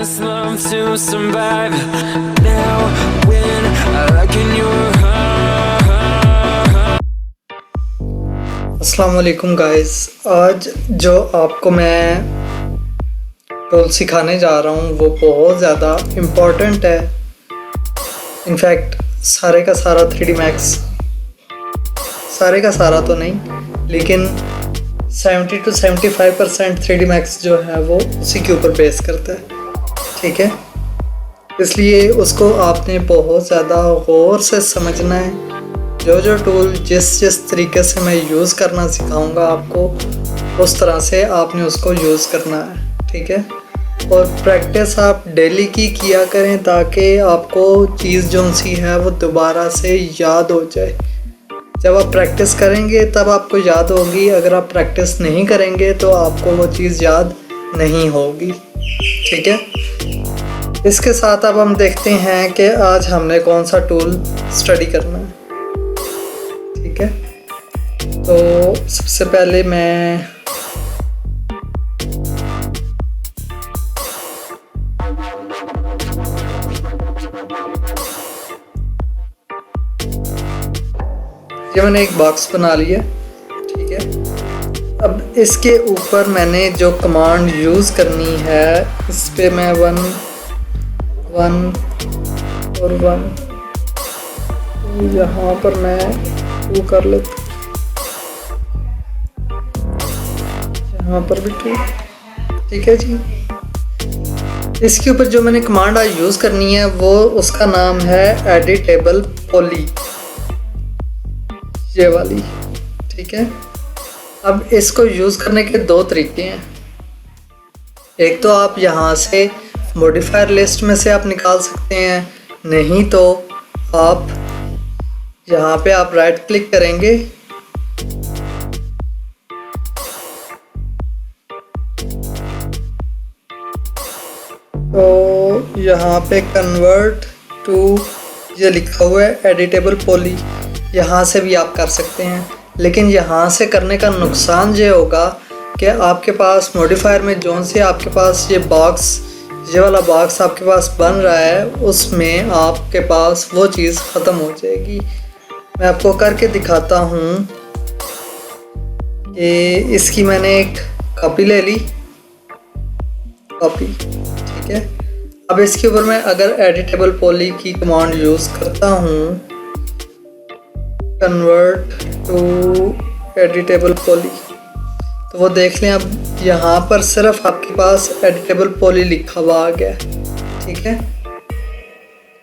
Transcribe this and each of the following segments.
just love to survive. Now when can you अस्सलाम वालेकुम guys. आज जो आपको मैं टूल सिखाने जा रहा हूँ वो बहुत ज़्यादा इम्पोर्टेंट है। इनफैक्ट सारे का सारा 3D Max, सारे का सारा तो नहीं लेकिन 70 to 75% 3D Max जो है वो उसी के ऊपर बेस करता है, ठीक है। इसलिए उसको आपने बहुत ज़्यादा गौर से समझना है। जो टूल जिस तरीके से मैं यूज़ करना सिखाऊंगा आपको, उस तरह से आपने उसको यूज़ करना है, ठीक है। और प्रैक्टिस आप डेली की किया करें ताकि आपको चीज़ जो सी है वो दोबारा से याद हो जाए। जब आप प्रैक्टिस करेंगे तब आपको याद होगी, अगर आप प्रैक्टिस नहीं करेंगे तो आपको वो चीज़ याद नहीं होगी, ठीक है। इसके साथ अब हम देखते हैं कि आज हमने कौन सा टूल स्टडी करना है, ठीक है। तो सबसे पहले मैं ये मैंने एक बॉक्स बना लिया, ठीक है। अब इसके ऊपर मैंने जो कमांड यूज़ करनी है, इस पे मैं 1 और 1 यहाँ पर मैं 2 कर लेता, यहाँ पर भी 2, ठीक है जी। इसके ऊपर जो मैंने कमांड आज यूज़ करनी है वो उसका नाम है एडिटेबल पॉली, ये वाली, ठीक है। अब इसको यूज़ करने के 2 तरीके हैं। एक तो आप यहाँ से मॉडिफायर लिस्ट में से आप निकाल सकते हैं, नहीं तो आप यहाँ पे आप राइट क्लिक करेंगे तो यहाँ पे कन्वर्ट टू ये लिखा हुआ है एडिटेबल पॉली, यहाँ से भी आप कर सकते हैं। लेकिन यहाँ से करने का नुकसान ये होगा कि आपके पास मॉडिफायर में जो से आपके पास ये बॉक्स, ये वाला बॉक्स आपके पास बन रहा है, उसमें आपके पास वो चीज़ ख़त्म हो जाएगी। मैं आपको करके दिखाता हूँ कि इसकी मैंने एक कॉपी ले ली, कॉपी, ठीक है। अब इसके ऊपर मैं अगर एडिटेबल पॉली की कमांड यूज़ करता हूँ, कन्वर्ट टू एडिटेबल पॉली, तो वो देख लें अब यहाँ पर सिर्फ आपके पास एडिटेबल पॉली लिखा हुआ आ गया, ठीक है।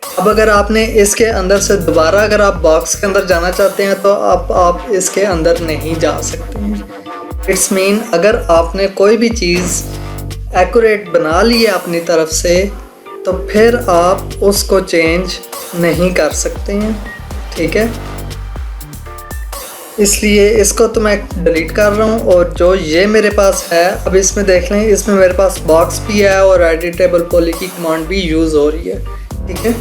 अब अगर आपने इसके अंदर से दोबारा अगर आप बॉक्स के अंदर जाना चाहते हैं तो आप इसके अंदर नहीं जा सकते हैं। इट्स मीन अगर आपने कोई भी चीज़ एक्यूरेट बना ली है अपनी तरफ से तो फिर आप उसको चेंज नहीं कर सकते हैं, ठीक है। इसलिए इसको तो मैं डिलीट कर रहा हूँ। और जो ये मेरे पास है, अब इसमें देख लें, इसमें मेरे पास बॉक्स भी है और एडिटेबल पॉली की कमांड भी यूज़ हो रही है, ठीक है।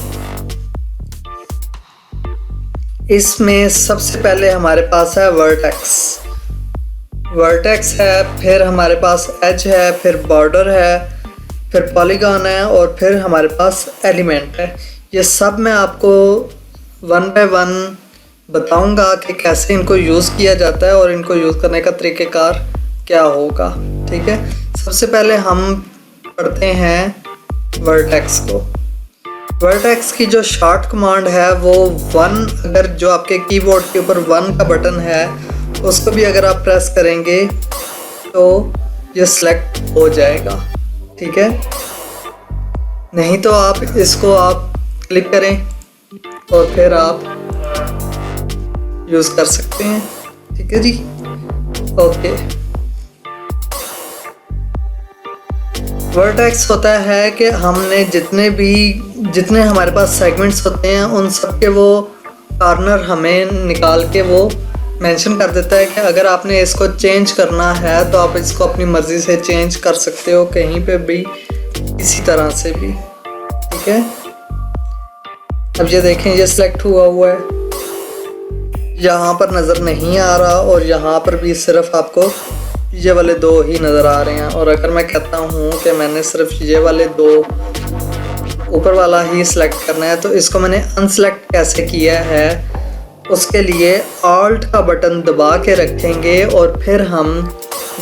इसमें सबसे पहले हमारे पास है वर्टेक्स है, फिर हमारे पास एज है, फिर बॉर्डर है, फिर पॉलीगॉन है और फिर हमारे पास एलिमेंट है। ये सब मैं आपको 1 बाय 1 बताऊंगा कि कैसे इनको यूज़ किया जाता है और इनको यूज़ करने का तरीक़ेकार क्या होगा, ठीक है। सबसे पहले हम पढ़ते हैं वर्टेक्स को। वर्टेक्स की जो शॉर्ट कमांड है वो 1, अगर जो आपके कीबोर्ड के ऊपर 1 का बटन है उसको भी अगर आप प्रेस करेंगे तो ये सिलेक्ट हो जाएगा, ठीक है। नहीं तो आप इसको आप क्लिक करें और फिर आप यूज़ कर सकते हैं, ठीक है जी, ओके। वर्टेक्स होता है कि हमने जितने हमारे पास सेगमेंट्स होते हैं उन सब के वो कॉर्नर हमें निकाल के वो मेंशन कर देता है कि अगर आपने इसको चेंज करना है तो आप इसको अपनी मर्ज़ी से चेंज कर सकते हो, कहीं पे भी, किसी तरह से भी, ठीक है। अब ये देखें, ये सिलेक्ट हुआ है, यहाँ पर नज़र नहीं आ रहा और यहाँ पर भी सिर्फ आपको ये वाले दो ही नज़र आ रहे हैं। और अगर मैं कहता हूँ कि मैंने सिर्फ ये वाले दो ऊपर वाला ही सिलेक्ट करना है, तो इसको मैंने अनसेलेक्ट कैसे किया है, उसके लिए ऑल्ट का बटन दबा के रखेंगे और फिर हम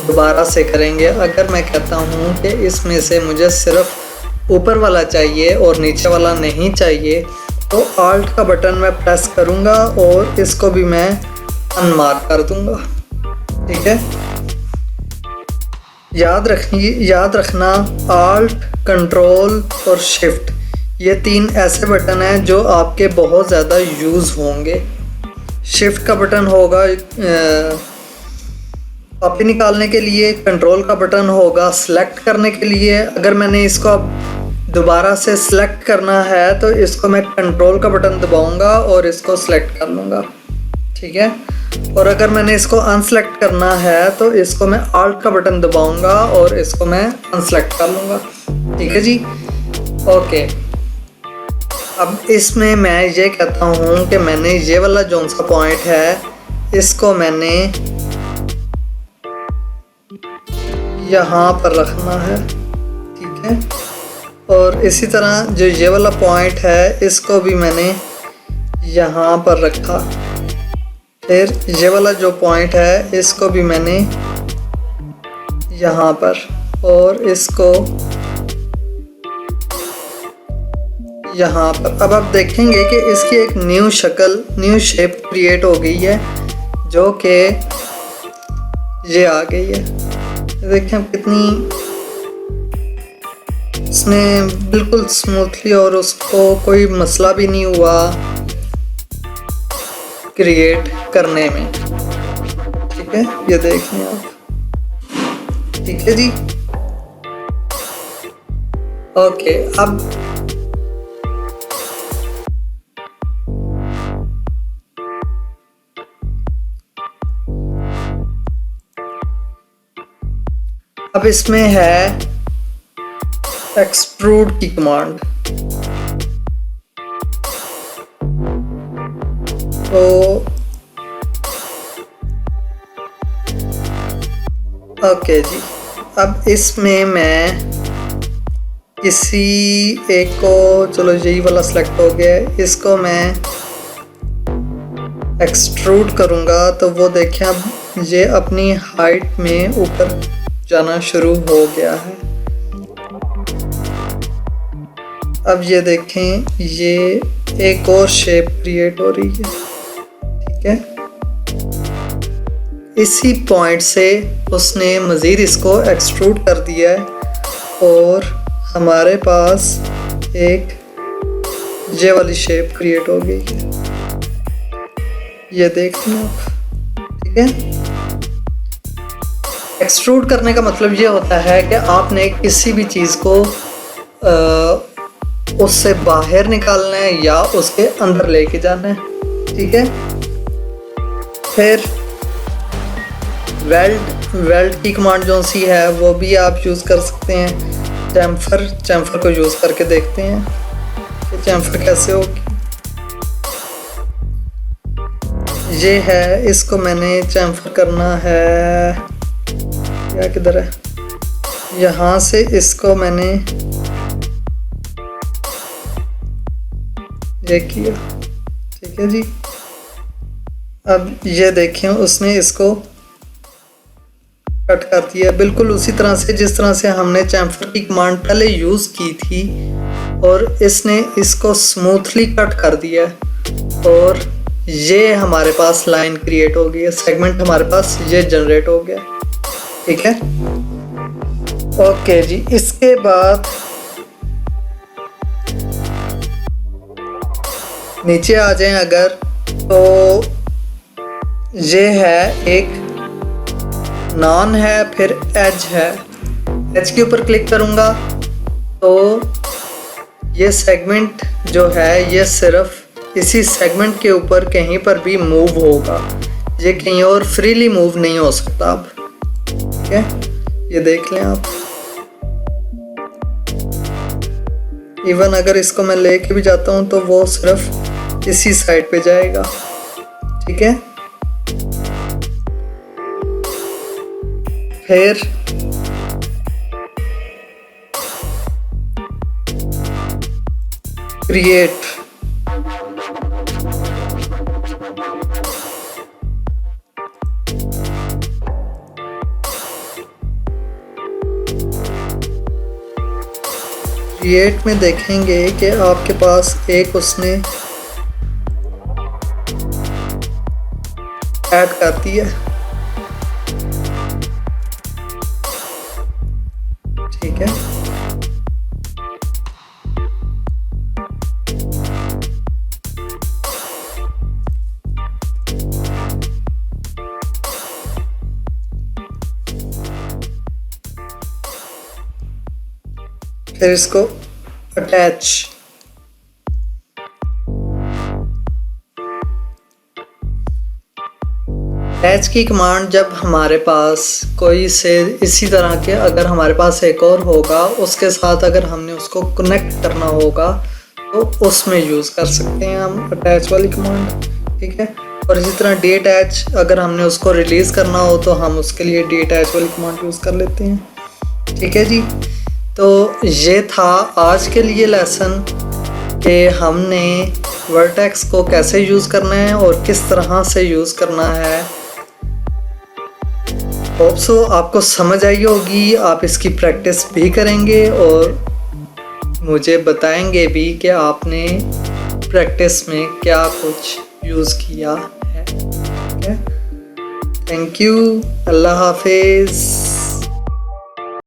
दोबारा से करेंगे। अगर मैं कहता हूँ कि इसमें से मुझे सिर्फ ऊपर वाला चाहिए और नीचे वाला नहीं चाहिए, तो ऑल्ट का बटन मैं प्रेस करूँगा और इसको भी मैं अनमार्क कर दूँगा। ठीक है, याद रखना ऑल्ट, कंट्रोल और शिफ्ट, ये तीन ऐसे बटन हैं जो आपके बहुत ज़्यादा यूज़ होंगे। शिफ्ट का बटन होगा कॉपी निकालने के लिए, कंट्रोल का बटन होगा सिलेक्ट करने के लिए। अगर मैंने इसको अब दोबारा से सिलेक्ट करना है तो इसको मैं कंट्रोल का बटन दबाऊंगा और इसको सिलेक्ट कर लूँगा। ठीक है, और अगर मैंने इसको अनसेलेक्ट करना है तो इसको मैं ऑल्ट का बटन दबाऊंगा और इसको मैं अनसेलेक्ट कर लूँगा। ठीक है जी, ओके। अब इसमें मैं ये कहता हूँ कि मैंने ये वाला जो सा पॉइंट है इसको मैंने यहाँ पर रखना है। ठीक है, और इसी तरह जो ये वाला पॉइंट है इसको भी मैंने यहाँ पर रखा। फिर ये वाला जो पॉइंट है इसको भी मैंने यहाँ पर, और इसको यहाँ पर। अब आप देखेंगे कि इसकी एक न्यू शक्ल, न्यू शेप क्रिएट हो गई है जो कि ये आ गई है। देखें अब कितनी इसमें बिल्कुल स्मूथली, और उसको कोई मसला भी नहीं हुआ क्रिएट करने में। ठीक है, ये देखें आप। ठीक है जी, ओके। अब इसमें है एक्सट्रूड की कमांड। तो ओके जी, अब इसमें मैं किसी एक को, चलो यही वाला सिलेक्ट हो गया, इसको मैं एक्सट्रूड करूँगा तो वो देखें अब ये अपनी हाइट में ऊपर जाना शुरू हो गया है। अब ये देखें ये एक और शेप क्रिएट हो रही है। ठीक है, इसी पॉइंट से उसने मज़ीद इसको एक्सट्रूड कर दिया है और हमारे पास एक ये वाली शेप क्रिएट हो गई है। ये देखें आप। ठीक है, एक्सट्रूड करने का मतलब ये होता है कि आपने किसी भी चीज़ को उससे बाहर निकालना है या उसके अंदर लेके जाना है। ठीक है, फिर वेल्ड की कमांड जो सी है वो भी आप यूज़ कर सकते हैं। चैम्फर को यूज़ करके देखते हैं कि चैम्फर कैसे होगी। ये है, इसको मैंने चैम्फर करना है, या किधर है, यहाँ से इसको मैंने ये किया। ठीक है जी, अब ये देखें उसने इसको कट कर दिया बिल्कुल उसी तरह से जिस तरह से हमने चैम्फर की कमांड पहले यूज़ की थी, और इसने इसको स्मूथली कट कर दिया और ये हमारे पास लाइन क्रिएट हो गई है, सेगमेंट हमारे पास ये जनरेट हो गया। ठीक है, ओके जी। इसके बाद नीचे आ जाएं अगर, तो ये है एक नॉन है, फिर एज है। एज के ऊपर क्लिक करूँगा तो ये सेगमेंट जो है ये सिर्फ इसी सेगमेंट के ऊपर कहीं पर भी मूव होगा, ये कहीं और फ्रीली मूव नहीं हो सकता। अब ठीक है, ये देख लें आप। इवन अगर इसको मैं लेके भी जाता हूँ तो वो सिर्फ इसी साइड पे जाएगा। ठीक है, फिर क्रिएट, क्रिएट में देखेंगे कि आपके पास एक उसने ऐड कर दिया, ठीक है। फिर इसको अटैच, अटैच की कमांड जब हमारे पास कोई से इसी तरह के अगर हमारे पास एक और होगा उसके साथ अगर हमने उसको कनेक्ट करना होगा तो उसमें यूज़ कर सकते हैं हम अटैच वाली कमांड, ठीक है। और इसी तरह डी अटैच अगर हमने उसको रिलीज़ करना हो तो हम उसके लिए डी अटैच वाली कमांड यूज़ कर लेते हैं, ठीक है जी। तो ये था आज के लिए लेसन कि हमने वर्टेक्स को कैसे यूज़ करना है और किस तरह से यूज़ करना है। होप सो आपको समझ आई होगी, आप इसकी प्रैक्टिस भी करेंगे और मुझे बताएंगे भी कि आपने प्रैक्टिस में क्या कुछ यूज़ किया है, ठीक है। थैंक यू, अल्लाह हाफिज़।